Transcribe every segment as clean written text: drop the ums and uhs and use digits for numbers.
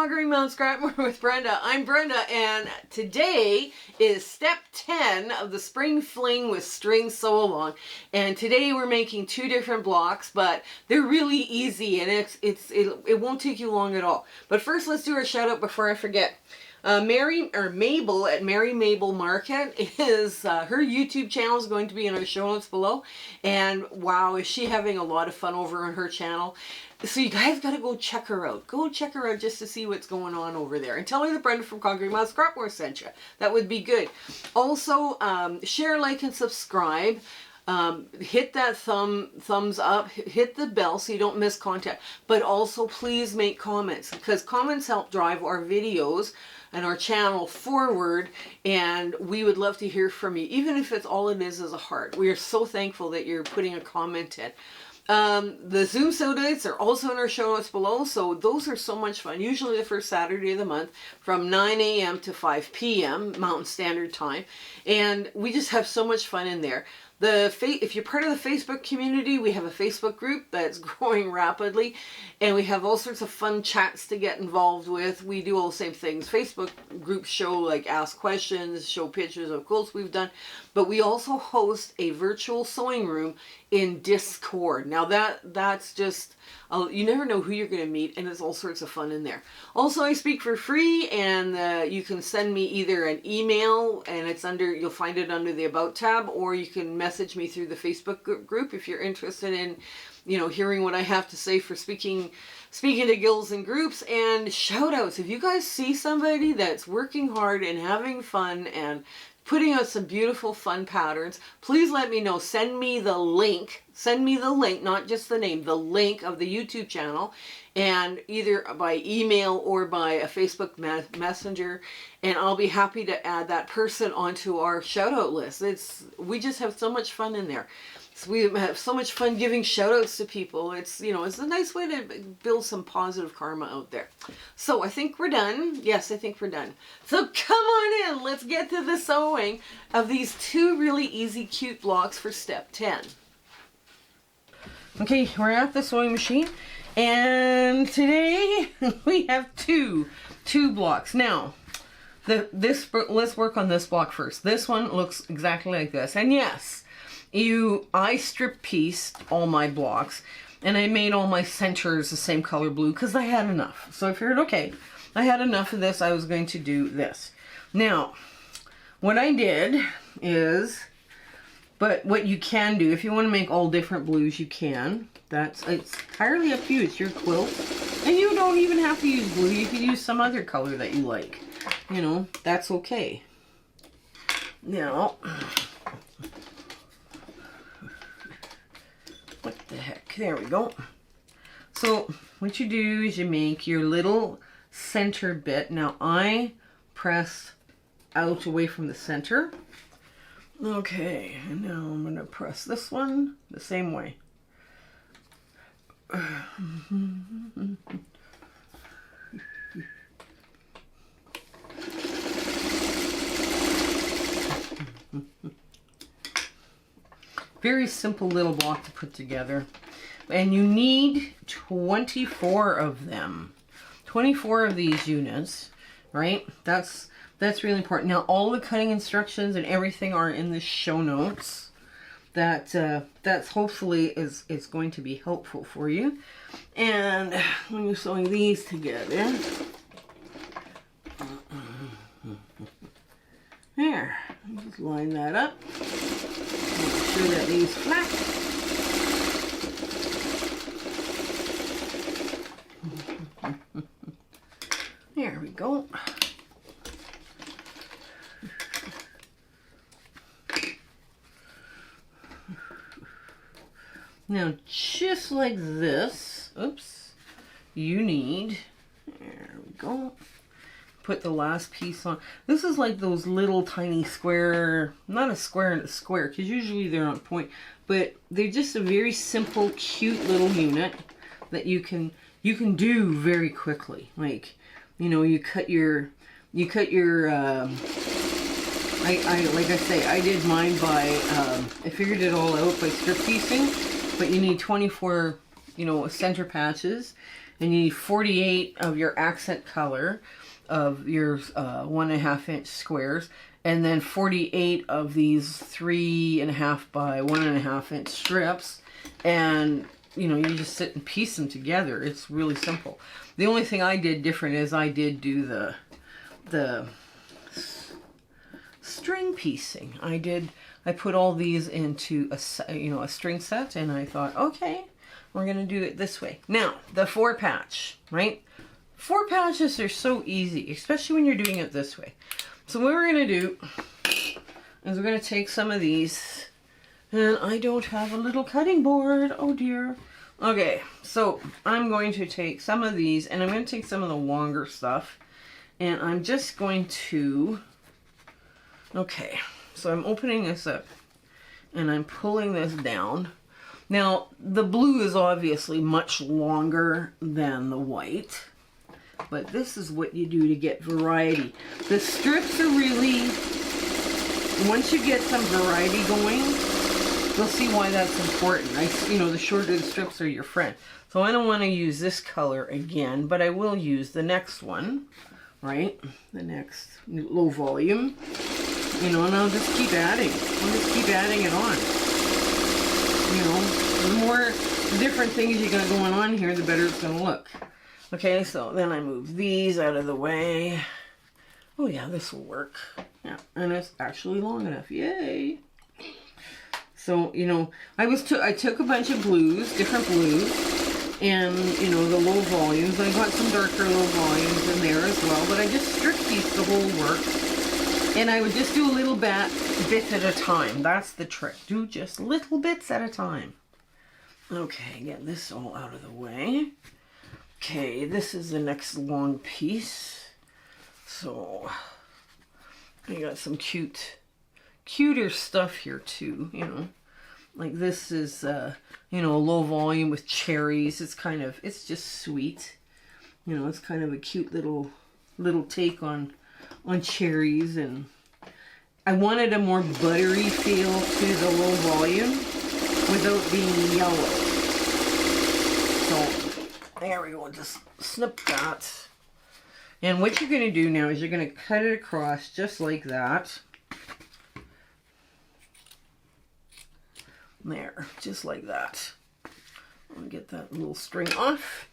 Conquering Mount Scrapmore with Brenda. I'm Brenda, and today is step 10 of the Spring Fling with string sew along. And today we're making two different blocks, but they're really easy, and it won't take you long at all. But first, let's do our shout out before I forget. Mabel at MerryMabelMarket is her YouTube channel is going to be in our show notes below, and wow, is she having a lot of fun over on her channel. So you guys got to go check her out. Go check her out just to see what's going on over there, and tell her that Brenda from Conquering Mount Scrapmore sent you. That would be good. Also, share, like, and subscribe. Hit that thumbs up, hit the bell so you don't miss content, but also please make comments, because comments help drive our videos and our channel forward, and we would love to hear from you, even if it's all it is a heart. We are so thankful that you're putting a comment in. The Zoom subunits are also in our show notes below, so those are so much fun. Usually the first Saturday of the month from 9 a.m. to 5 p.m. Mountain Standard Time, and we just have so much fun in there. If you're part of the Facebook community, we have a Facebook group that's growing rapidly, and we have all sorts of fun chats to get involved with. We do all the same things. Facebook groups show, like, ask questions, show pictures of quilts we've done, but we also host a virtual sewing room in Discord. Now that's just, you never know who you're going to meet, and it's all sorts of fun in there. Also, I speak for free, and you can send me either an email, and you'll find it under the About tab, or you can message me through the Facebook group if you're interested in, hearing what I have to say for speaking to guilds and groups. And shout outs. If you guys see somebody that's working hard and having fun and putting out some beautiful fun patterns, please let me know. Send me the link, not just the name, the link of the YouTube channel, and either by email or by a Facebook messenger, and I'll be happy to add that person onto our shout out list. We just have so much fun in there. So we have so much fun giving shout outs to people. It's a nice way to build some positive karma out there. So I think we're done. Yes, I think we're done. So come on in. Let's get to the sewing of these two really easy, cute blocks for step 10. Okay, we're at the sewing machine, and today we have two blocks. Now, let's work on this block first. This one looks exactly like this, and yes, I strip pieced all my blocks, and I made all my centers the same color blue because I had enough. So I figured, okay, I had enough of this, I was going to do this. Now, what I did is, but what you can do, if you want to make all different blues, you can. It's entirely up to you. It's your quilt. And you don't even have to use blue. You can use some other color that you like. That's okay. Now, what the heck? There we go. So what you do is you make your little center bit. Now I press out away from the center. Okay, and now I'm going to press this one the same way. Very simple little block to put together. And you need 24 of them. 24 of these units, right? That's really important. Now, all the cutting instructions and everything are in the show notes. That's hopefully is going to be helpful for you. And when you're sewing these together, there, just line that up. Make sure that lays flat. There we go. Now, just like this, oops, you need, there we go, put the last piece on. This is like those little tiny square, not a square and a square, because usually they're on point, but they're just a very simple, cute little unit that you can do very quickly. Like, you cut your, like I say, I did mine by, I figured it all out by strip piecing, but you need 24, center patches, and you need 48 of your accent color of your 1.5 inch squares, and then 48 of these 3.5 by 1.5 inch strips, and you know, you just sit and piece them together. It's really simple. The only thing I did different is I did do the string piecing. I put all these into a string set, and I thought, okay, we're gonna do it this way. Now, the 4-patch, right? 4 patches are so easy, especially when you're doing it this way. So what we're gonna do is we're gonna take some of these, and I don't have a little cutting board, oh dear. Okay, so I'm going to take some of these, and I'm going to take some of the longer stuff, and I'm just going to, okay, so I'm opening this up, and I'm pulling this down. Now, the blue is obviously much longer than the white, but this is what you do to get variety. The strips are really, once you get some variety going, you'll see why that's important. You know, the shorter the strips are your friend. So I don't want to use this color again, but I will use the next one, right? The next low volume. You know, and I'll just keep adding. I'll just keep adding it on. You know, the more different things you got going on here, the better it's going to look. Okay, so then I move these out of the way. Oh yeah, this will work. Yeah, and it's actually long enough. Yay! So, you know, I took a bunch of blues, different blues, and, you know, the low volumes. I got some darker low volumes in there as well, but I just strip pieced the whole work. And I would just do a little bit at a time. That's the trick. Do just little bits at a time. Okay, get this all out of the way. Okay, this is the next long piece. So, I got some cuter stuff here too, you know. Like this is, you know, low volume with cherries. It's just sweet. You know, it's kind of a cute little take on cherries, and I wanted a more buttery feel to the low volume without being yellow. So there we go, just snip that. And what you're going to do now is you're going to cut it across just like that. There, just like that. I'll get that little string off.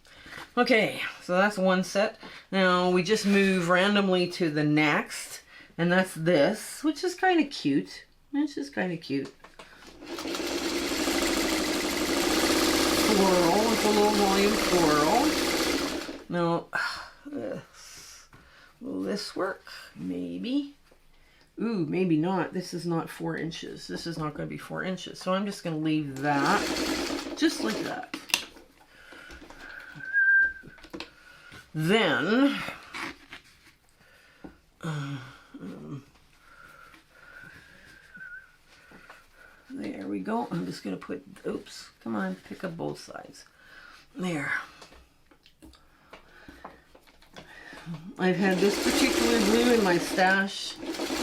Okay, so that's one set. Now we just move randomly to the next, and that's this, which is kind of cute. It's just kind of cute. Floral, it's a low volume floral. Now, will this work? Maybe. Ooh, maybe not. This is not 4 inches. This is not going to be 4 inches. So I'm just going to leave that just like that. Then, there we go. I'm just going to put, oops, come on, pick up both sides. There. I've had this particular blue in my stash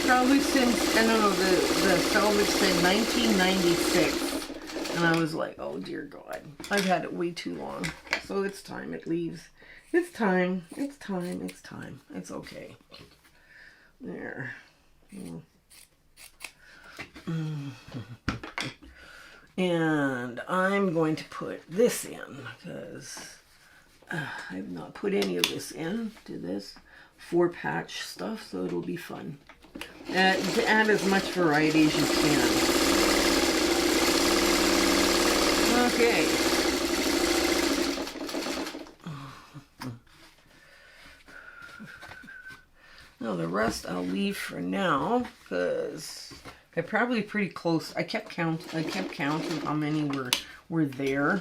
probably since, I don't know, the salvage said 1996. And I was like, oh dear God, I've had it way too long. So it's time it leaves. It's time. It's time. It's time. It's okay. There. And I'm going to put this in because I've not put any of this in to this 4-patch stuff, so it'll be fun. To add as much variety as you can. Okay. Now the rest I'll leave for now because they're probably pretty close. I kept counting how many were there.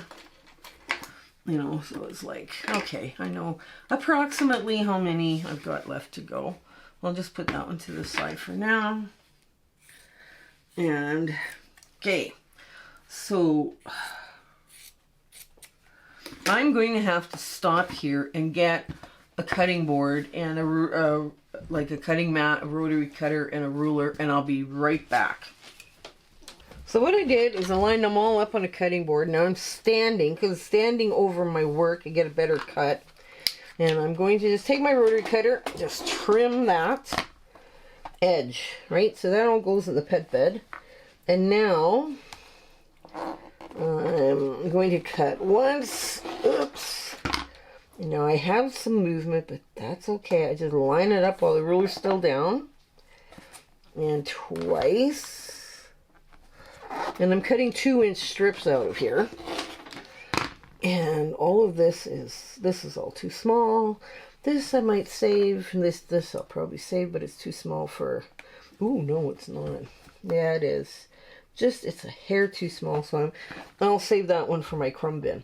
You know, so it's like, okay, I know approximately how many I've got left to go. I'll just put that one to the side for now. And, okay, so I'm going to have to stop here and get a cutting board and like a cutting mat, a rotary cutter, and a ruler, and I'll be right back. So what I did is I lined them all up on a cutting board. Now I'm standing, because standing over my work, I get a better cut. And I'm going to just take my rotary cutter, just trim that edge, right? So that all goes in the pet bed. And now I'm going to cut once. Oops. Now I have some movement, but that's okay. I just line it up while the ruler's still down. And twice. And I'm cutting 2-inch strips out of here. And all of this is all too small. This I might save. This I'll probably save, but it's too small for... Ooh, no, it's not. Yeah, it is. It's a hair too small, so I'll save that one for my crumb bin.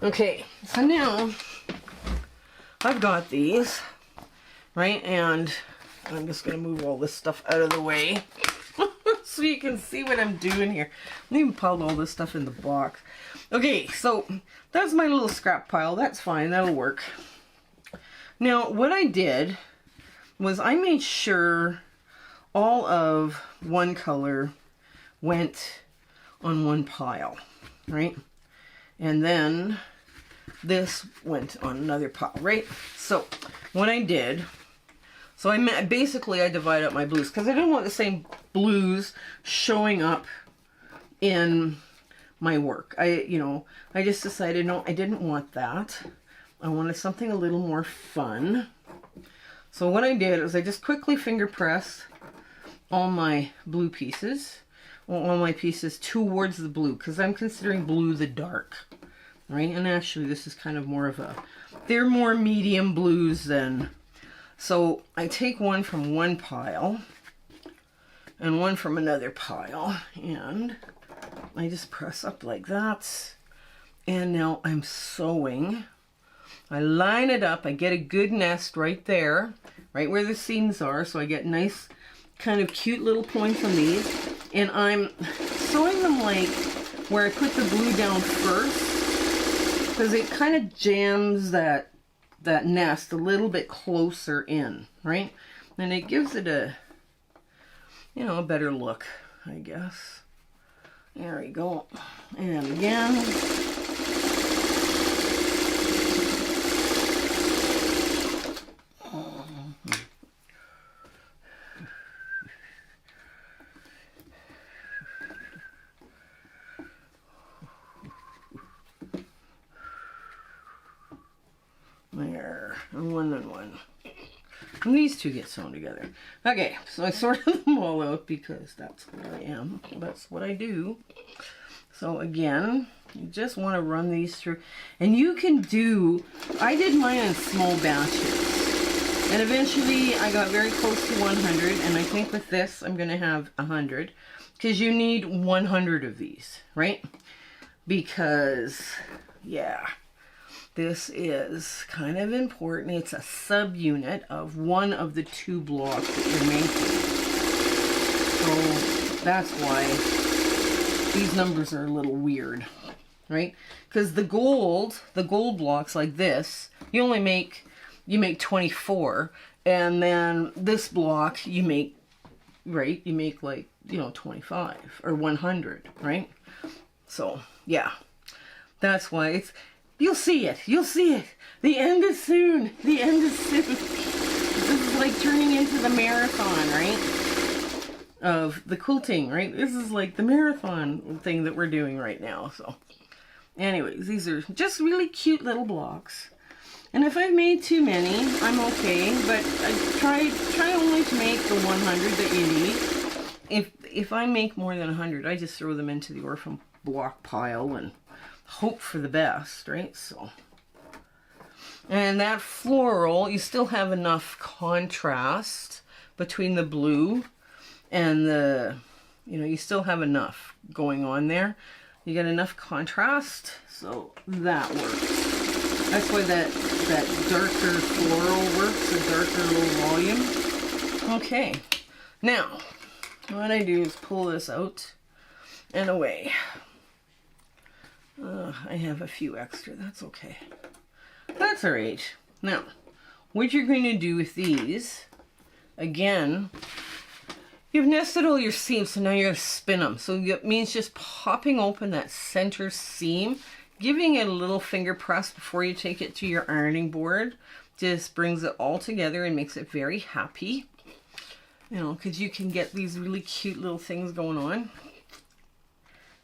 Okay, so now I've got these, right? And I'm just going to move all this stuff out of the way so you can see what I'm doing here. I even piled all this stuff in the box. Okay, so that's my little scrap pile. That's fine. That'll work. Now, what I did was I made sure all of one color went on one pile, right? And then this went on another pile, right? So what I did, basically I divide up my blues because I don't want the same blues showing up in my work. I just decided, no, I didn't want that. I wanted something a little more fun. So what I did is I just quickly finger pressed all my blue pieces, all my pieces towards the blue, because I'm considering blue the dark, right? And actually this is kind of more of they're more medium blues than, so I take one from one pile and one from another pile, and I just press up like that. And now I'm sewing. I line it up. I get a good nest right there, right where the seams are. So I get nice, kind of cute little points on these. And I'm sewing them like where I put the blue down first, because it kind of jams that nest a little bit closer in, right? And it gives it a, a better look, I guess. There we go. And again. There, and one. And these two get sewn together. Okay, so I sorted them all out because that's what I am. That's what I do. So again, you just want to run these through. And you can do, I did mine in small batches. And eventually I got very close to 100. And I think with this, I'm going to have 100. Because you need 100 of these, right? Because, yeah. This is kind of important. It's a subunit of one of the two blocks that you're making. So that's why these numbers are a little weird, right? Because the gold blocks like this, you make 24, and then this block you make like 25 or 100, right? So yeah, that's why it's. You'll see it. You'll see it. The end is soon. The end is soon. This is like turning into the marathon, right? Of the quilting, right? This is like the marathon thing that we're doing right now. So anyways, these are just really cute little blocks. And if I've made too many, I'm okay. But I try only to make the 100 that you need. If I make more than 100, I just throw them into the orphan block pile and hope for the best, right? So, and that floral, you still have enough contrast between the blue and the, you still have enough going on there. You get enough contrast, so that works. That's why that darker floral works, a darker little volume. Okay, now what I do is pull this out and away. I have a few extra. That's okay. That's all right. Now, what you're going to do with these, again, You've nested all your seams, so now you're going to spin them. So it means just popping open that center seam, giving it a little finger press before you take it to your ironing board. Just brings it all together and makes it very happy. You know, because you can get these really cute little things going on.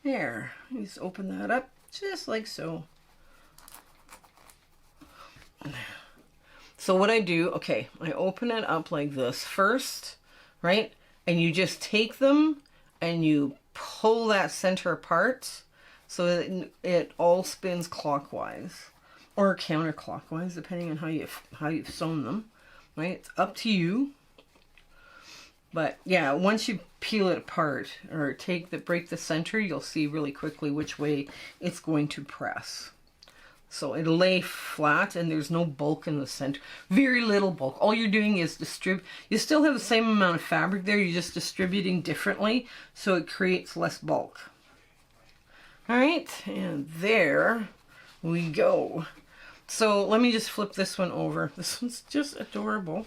There, you just open that up just like so. So what I do, okay, I open it up like this first, right? And you just take them and you pull that center apart so that it all spins clockwise or counterclockwise, depending on how you've sewn them, right? It's up to you. But yeah, once you peel it apart or break the center, you'll see really quickly which way it's going to press. So it'll lay flat and there's no bulk in the center. Very little bulk. All you're doing is distribute. You still have the same amount of fabric there. You're just distributing differently so it creates less bulk. All right, and there we go. So let me just flip this one over. This one's just adorable.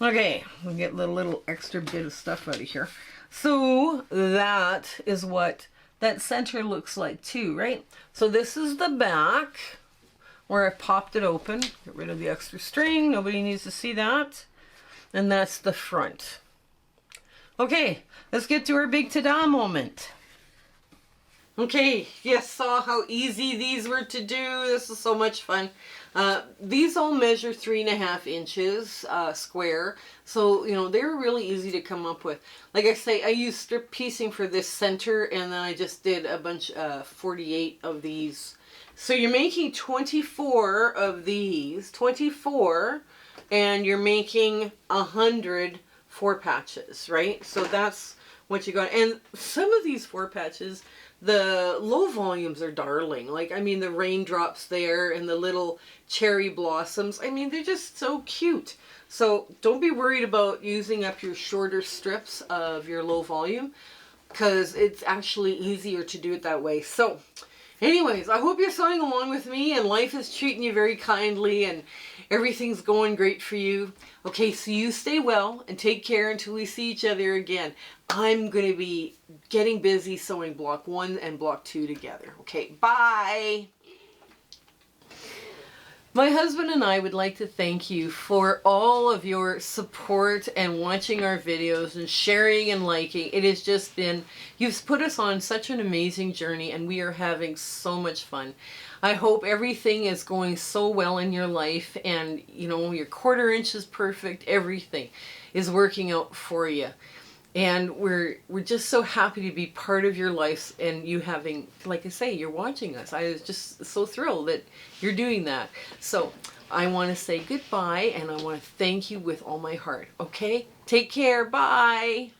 Okay, we'll get a little extra bit of stuff out of here. So that is what that center looks like too, right? So this is the back where I popped it open. Get rid of the extra string. Nobody needs to see that. And that's the front. Okay, let's get to our big ta-da moment. Okay, you saw how easy these were to do. This is so much fun. These all measure 3.5 inches square. So, you know, they're really easy to come up with. Like I say, I used strip piecing for this center, and then I just did a bunch, 48 of these. So you're making 24 of these, 24, and you're making 100 4 patches, right? So that's what you got. And some of these 4 patches, the low volumes are darling. Like, I mean, the raindrops there and the little cherry blossoms. I mean, they're just so cute. So don't be worried about using up your shorter strips of your low volume, because it's actually easier to do it that way. So anyways, I hope you're sewing along with me and life is treating you very kindly and everything's going great for you. Okay, so you stay well and take care until we see each other again. I'm going to be getting busy sewing block 1 and block 2 together. Okay, bye! My husband and I would like to thank you for all of your support and watching our videos and sharing and liking. It has just been, you've put us on such an amazing journey and we are having so much fun. I hope everything is going so well in your life and, you know, your 1/4 inch is perfect. Everything is working out for you. And we're just so happy to be part of your life and you having, like I say, you're watching us. I was just so thrilled that you're doing that. So I want to say goodbye and I want to thank you with all my heart. Okay? Take care. Bye.